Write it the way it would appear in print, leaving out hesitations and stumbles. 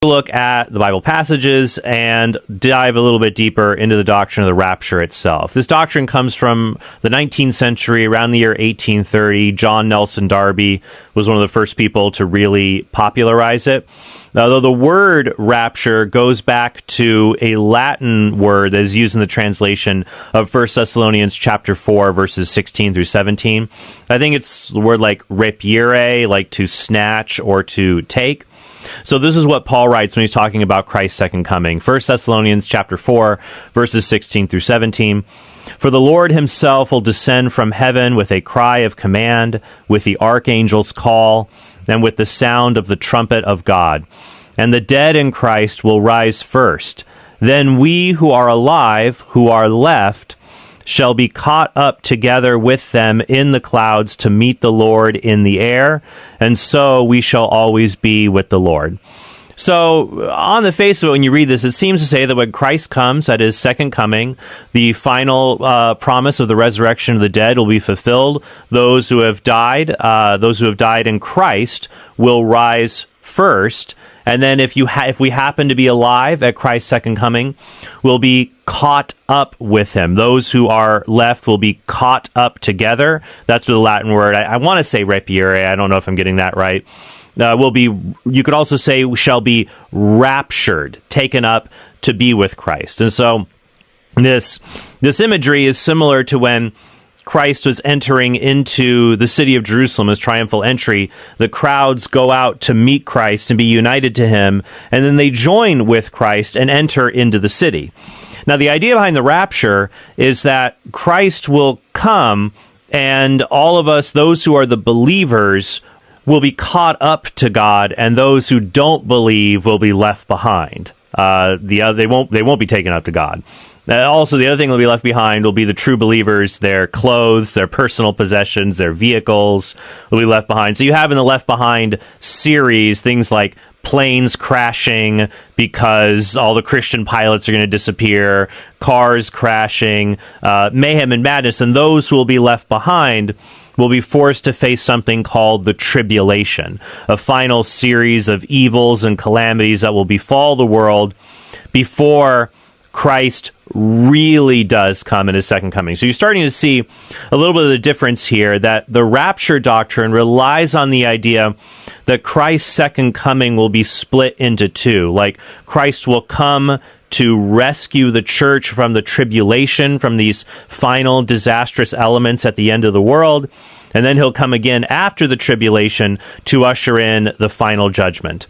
look at the Bible passages and dive a little bit deeper into the doctrine of the rapture itself. This doctrine comes from the 19th century, around the year 1830. John Nelson Darby was one of the first people to really popularize it. Although the word rapture goes back to a Latin word that is used in the translation of 1 Thessalonians chapter 4, verses 16 through 17. I think it's the word like rapire, like to snatch or to take. So this is what Paul writes when he's talking about Christ's second coming. 1 Thessalonians chapter 4, verses 16 through 17. For the Lord himself will descend from heaven with a cry of command, with the archangel's call, and with the sound of the trumpet of God. And the dead in Christ will rise first. Then we who are alive, who are left, shall be caught up together with them in the clouds to meet the Lord in the air, and so we shall always be with the Lord. So, on the face of it, when you read this, it seems to say that when Christ comes at his second coming, the final promise of the resurrection of the dead will be fulfilled. Those who have died in Christ will rise first. And then if we happen to be alive at Christ's second coming, we'll be caught up with him. Those who are left will be caught up together. That's the Latin word. I want to say rapire. I don't know if I'm getting that right. You could also say shall be raptured, taken up to be with Christ. And so this imagery is similar to when Christ was entering into the city of Jerusalem, his triumphal entry. The crowds go out to meet Christ and be united to him, and then they join with Christ and enter into the city. Now, the idea behind the rapture is that Christ will come, and all of us, those who are the believers, will be caught up to God, and those who don't believe will be left behind. They won't be taken up to God. Also, the other thing that will be left behind will be the true believers. Their clothes, their personal possessions, their vehicles will be left behind. So you have in the Left Behind series things like planes crashing because all the Christian pilots are going to disappear, cars crashing, mayhem and madness, and those who will be left behind will be forced to face something called the tribulation, a final series of evils and calamities that will befall the world before Christ really does come in his second coming. So you're starting to see a little bit of the difference here, that the rapture doctrine relies on the idea that Christ's second coming will be split into two. Like, Christ will come to rescue the church from the tribulation, from these final disastrous elements at the end of the world, and then he'll come again after the tribulation to usher in the final judgment.